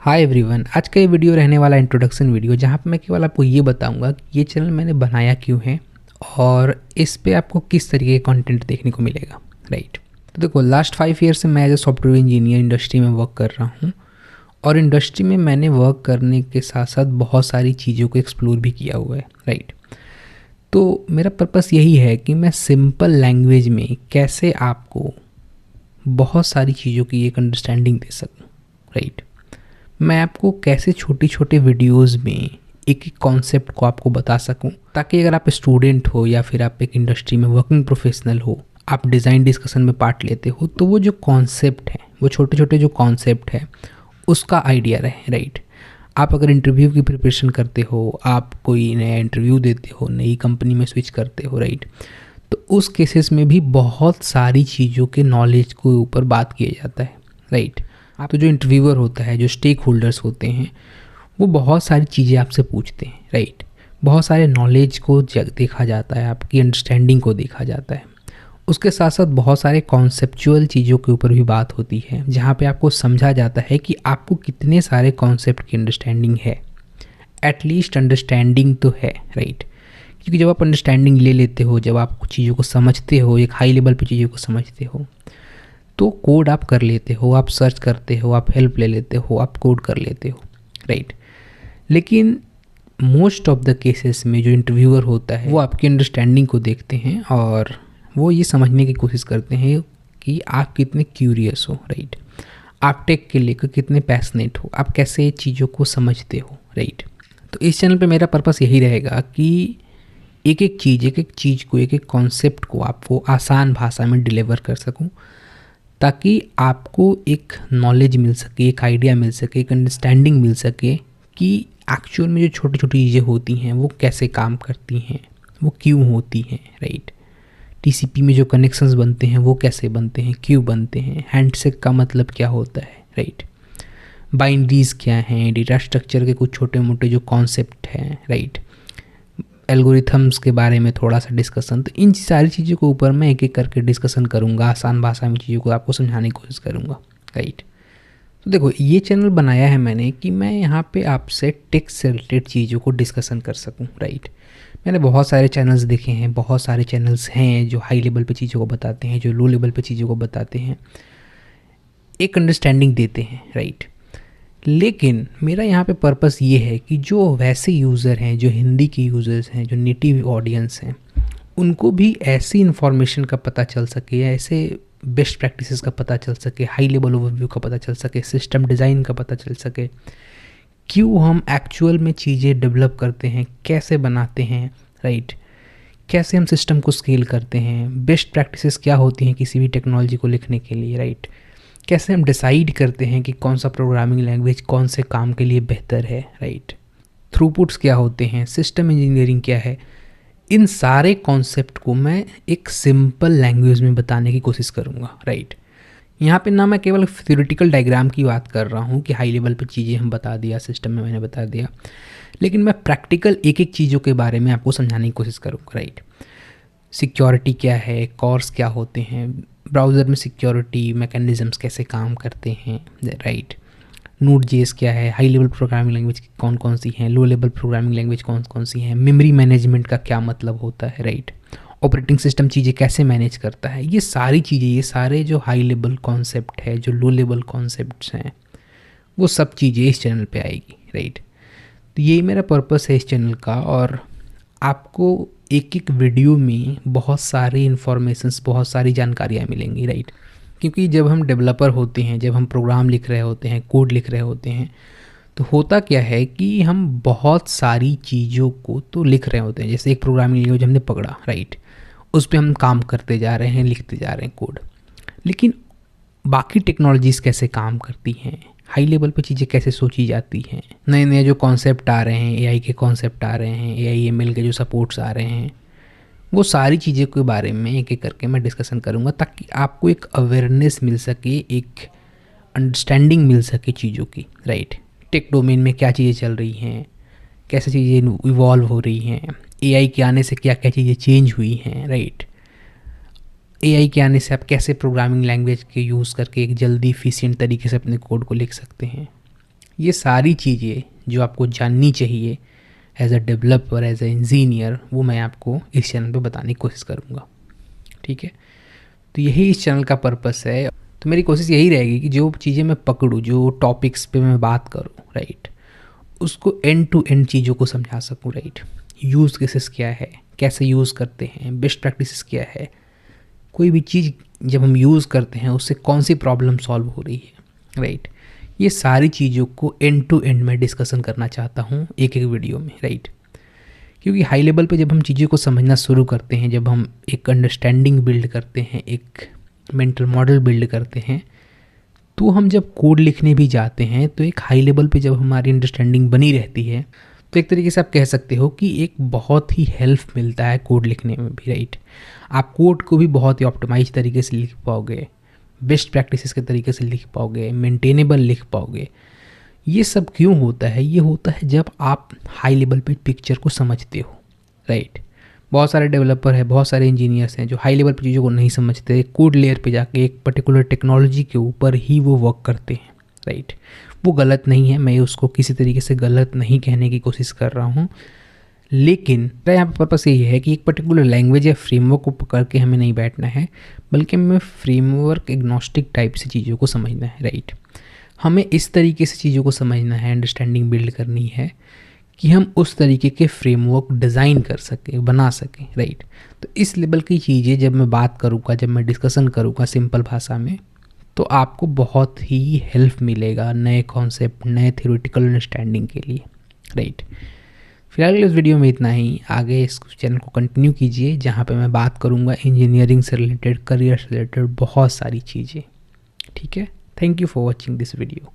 Hi everyone, आज का ये वीडियो रहने वाला इंट्रोडक्शन वीडियो जहाँ पे मैं केवल आपको ये बताऊंगा कि ये चैनल मैंने बनाया क्यों है और इस पे आपको किस तरीके का कंटेंट देखने को मिलेगा। राइट। तो देखो, लास्ट 5 ईयर से मैं as a software engineer industry में वर्क कर रहा हूँ और इंडस्ट्री में मैंने वर्क करने के साथ साथ बहुत सारी चीज़ों को एक्सप्लोर भी किया हुआ है। राइट। तो मेरा पर्पस यही है कि मैं सिंपल लैंग्वेज में कैसे आपको बहुत सारी चीज़ों की एक अंडरस्टैंडिंग दे सकूँ। राइट। मैं आपको कैसे छोटी छोटे वीडियोस में एक एक कॉन्सेप्ट को आपको बता सकूं, ताकि अगर आप स्टूडेंट हो या फिर आप एक इंडस्ट्री में वर्किंग प्रोफेशनल हो, आप डिज़ाइन डिस्कशन में पार्ट लेते हो, तो वो जो कॉन्सेप्ट है, वो छोटे छोटे जो कॉन्सेप्ट है उसका आइडिया रहे। राइट। आप अगर इंटरव्यू की प्रिपरेशन करते हो, आप कोई नया इंटरव्यू देते हो, नई कंपनी में स्विच करते हो, राइट, तो उस केसेस में भी बहुत सारी चीज़ों के नॉलेज के ऊपर बात किया जाता है। राइट। आप तो जो इंटरव्यूअर होता है, जो स्टेक होल्डर्स होते हैं, वो बहुत सारी चीज़ें आपसे पूछते हैं। राइट। बहुत सारे नॉलेज को देखा जाता है, आपकी अंडरस्टैंडिंग को देखा जाता है। उसके साथ साथ बहुत सारे कॉन्सेप्चुअल चीज़ों के ऊपर भी बात होती है, जहाँ पे आपको समझा जाता है कि आपको कितने सारे कॉन्सेप्ट की अंडरस्टैंडिंग है। एटलीस्ट अंडरस्टैंडिंग तो है। राइट। क्योंकि जब आप अंडरस्टैंडिंग ले लेते हो, जब आप कुछ चीज़ों को समझते हो, एक हाई लेवल पे चीज़ों को समझते हो, तो कोड आप कर लेते हो, आप सर्च करते हो, आप हेल्प ले लेते हो, आप कोड कर लेते हो। राइट। लेकिन मोस्ट ऑफ द केसेस में जो इंटरव्यूअर होता है वो आपकी अंडरस्टैंडिंग को देखते हैं और वो ये समझने की कोशिश करते हैं कि आप कितने क्यूरियस हो। राइट। आप टेक के लेकर कितने पैशनेट हो, आप कैसे चीज़ों को समझते हो। राइट। तो इस चैनल पे मेरा पर्पस यही रहेगा कि एक एक चीज़ को, एक एक कॉन्सेप्ट को आपको आसान भाषा में डिलीवर कर सकूं, ताकि आपको एक नॉलेज मिल सके, एक आइडिया मिल सके, एक अंडरस्टैंडिंग मिल सके कि एक्चुअल में जो छोटी छोटी चीज़ें होती हैं वो कैसे काम करती हैं, वो क्यों होती हैं। राइट। टीसीपी में जो कनेक्शंस बनते हैं वो कैसे बनते हैं, क्यों बनते हैं, हैंडशेक का मतलब क्या होता है। राइट। बाइनरीज क्या हैं, डेटा स्ट्रक्चर के कुछ छोटे मोटे जो कॉन्सेप्ट हैं। राइट। एल्गोरिथम्स के बारे में थोड़ा सा डिस्कशन। तो इन सारी चीज़ों के ऊपर मैं एक एक करके डिस्कशन करूँगा, आसान भाषा में चीज़ों को आपको समझाने की कोशिश करूँगा। राइट। तो देखो, ये चैनल बनाया है मैंने कि मैं यहाँ पे आपसे टेक से रिलेटेड चीज़ों को डिस्कशन कर सकूँ। राइट। मैंने बहुत सारे चैनल्स देखे हैं, बहुत सारे चैनल्स हैं जो हाई लेवल पे चीज़ों को बताते हैं, जो लो लेवल पे चीज़ों को बताते हैं, एक अंडरस्टैंडिंग देते हैं। राइट। लेकिन मेरा यहाँ पे पर्पस ये है कि जो वैसे यूज़र हैं, जो हिंदी के यूज़र्स हैं, जो नेटिव ऑडियंस हैं, उनको भी ऐसी इन्फॉर्मेशन का पता चल सके, ऐसे बेस्ट प्रैक्टिसेस का पता चल सके, हाई लेवल ओवरव्यू का पता चल सके, सिस्टम डिज़ाइन का पता चल सके, क्यों हम एक्चुअल में चीज़ें डेवलप करते हैं, कैसे बनाते हैं। राइट। कैसे हम सिस्टम को स्केल करते हैं, बेस्ट प्रैक्टिसेस क्या होती हैं किसी भी टेक्नोलॉजी को लिखने के लिए। राइट। कैसे हम डिसाइड करते हैं कि कौन सा प्रोग्रामिंग लैंग्वेज कौन से काम के लिए बेहतर है। राइट। थ्रूपुट्स क्या होते हैं, सिस्टम इंजीनियरिंग क्या है, इन सारे कॉन्सेप्ट को मैं एक सिंपल लैंग्वेज में बताने की कोशिश करूँगा। राइट। यहाँ पे ना मैं केवल थ्योरेटिकल डायग्राम की बात कर रहा हूँ कि हाई लेवल पे चीज़ें हम बता दिया, सिस्टम में मैंने बता दिया, लेकिन मैं प्रैक्टिकल एक एक चीज़ों के बारे में आपको समझाने की कोशिश करूँगा। राइट। सिक्योरिटी क्या है, कॉर्स क्या होते हैं, ब्राउज़र में सिक्योरिटी मैकेनिज़म्स कैसे काम करते हैं। राइट। नोड.जेएस क्या है, हाई लेवल प्रोग्रामिंग लैंग्वेज कौन कौन सी हैं, लो लेवल प्रोग्रामिंग लैंग्वेज कौन कौन सी हैं, मेमोरी मैनेजमेंट का क्या मतलब होता है। राइट। ऑपरेटिंग सिस्टम चीज़ें कैसे मैनेज करता है, ये सारी चीज़ें, ये सारे जो हाई लेवल कॉन्सेप्ट है, जो लो लेवल कॉन्सेप्ट्स हैं, वो सब चीज़ें इस चैनल पे आएगी। राइट। तो यही मेरा पर्पस है इस चैनल का, और आपको एक एक वीडियो में बहुत सारी इन्फॉर्मेशंस, बहुत सारी जानकारियाँ मिलेंगी। राइट। क्योंकि जब हम डेवलपर होते हैं, जब हम प्रोग्राम लिख रहे होते हैं, कोड लिख रहे होते हैं, तो होता क्या है कि हम बहुत सारी चीज़ों को तो लिख रहे होते हैं। जैसे एक प्रोग्रामिंग लैंग्वेज हमने पकड़ा, राइट, उस पर हम काम करते जा रहे हैं, लिखते जा रहे हैं कोड, लेकिन बाकी टेक्नोलॉजीज़ कैसे काम करती हैं, हाई लेवल पे चीज़ें कैसे सोची जाती हैं, नए नए जो कॉन्सेप्ट आ रहे हैं, एआई के कॉन्सेप्ट आ रहे हैं, एआई एमएल के जो सपोर्ट्स आ रहे हैं, वो सारी चीज़ों के बारे में एक एक करके मैं डिस्कशन करूँगा, ताकि आपको एक अवेयरनेस मिल सके, एक अंडरस्टैंडिंग मिल सके चीज़ों की। राइट। टेक डोमेन में क्या चीज़ें चल रही हैं, कैसे चीज़ें इवॉल्व हो रही हैं, एआई के आने से क्या क्या चीज़ें चेंज हुई हैं। राइट। एआई के आने से आप कैसे प्रोग्रामिंग लैंग्वेज के यूज़ करके एक जल्दी इफिशिएंट तरीके से अपने कोड को लिख सकते हैं। ये सारी चीज़ें जो आपको जाननी चाहिए as a developer, as a engineer, वो मैं आपको इस चैनल पे बताने की कोशिश करूँगा। ठीक है, तो यही इस चैनल का पर्पस है। तो मेरी कोशिश यही रहेगी कि जो चीज़ें मैं पकड़ूँ, जो टॉपिक्स पे मैं बात करूँ, राइट, उसको एंड टू एंड चीज़ों को समझा सकूँ, राइट। यूज़ केसेस क्या है, कैसे यूज़ करते हैं, बेस्ट प्रैक्टिसेस क्या है, कोई भी चीज़ जब हम यूज़ करते हैं उससे कौन सी प्रॉब्लम सॉल्व हो रही है, राइट। ये सारी चीज़ों को एंड टू एंड में डिस्कशन करना चाहता हूँ एक एक वीडियो में, राइट। क्योंकि हाई लेवल पे जब हम चीज़ों को समझना शुरू करते हैं, जब हम एक अंडरस्टैंडिंग बिल्ड करते हैं, एक मेंटल मॉडल बिल्ड करते हैं, तो हम जब कोड लिखने भी जाते हैं तो एक हाई लेवल पे जब हमारी अंडरस्टैंडिंग बनी रहती है तो एक तरीके से आप कह सकते हो कि एक बहुत ही हेल्प मिलता है कोड लिखने में भी, राइट। आप कोड को भी बहुत ही ऑप्टिमाइज तरीके से लिख पाओगे, बेस्ट प्रैक्टिसेस के तरीके से लिख पाओगे, मेंटेनेबल लिख पाओगे। ये सब क्यों होता है? ये होता है जब आप हाई लेवल पे पिक्चर को समझते हो, राइट। बहुत सारे डेवलपर हैं, बहुत सारे इंजीनियर्स हैं जो हाई लेवल पे चीज़ों को नहीं समझते, कोड लेयर पे जाके एक पर्टिकुलर टेक्नोलॉजी के ऊपर ही वो वर्क करते हैं, राइट। वो गलत नहीं है, मैं उसको किसी तरीके से गलत नहीं कहने की कोशिश कर रहा हूँ, लेकिन मेरा यहाँ पर पर्पस यही है कि एक पर्टिकुलर लैंग्वेज या फ्रेमवर्क को पकड़ के हमें नहीं बैठना है, बल्कि हमें फ्रेमवर्क एग्नोस्टिक टाइप से चीज़ों को समझना है, राइट। हमें इस तरीके से चीज़ों को समझना है, अंडरस्टैंडिंग बिल्ड करनी है कि हम उस तरीके के फ्रेमवर्क डिज़ाइन कर सकें, बना सकें, राइट। तो इस लेवल की चीज़ें जब मैं बात करूँगा, जब मैं डिस्कशन करूँगा सिंपल भाषा में, तो आपको बहुत ही हेल्प मिलेगा नए कॉन्सेप्ट, नए थ्योरेटिकल अंडरस्टैंडिंग के लिए, राइट। फिलहाल इस वीडियो में इतना ही। आगे इस चैनल को कंटिन्यू कीजिए जहाँ पे मैं बात करूँगा इंजीनियरिंग से रिलेटेड, करियर से रिलेटेड बहुत सारी चीज़ें। ठीक है, thank you for watching this video.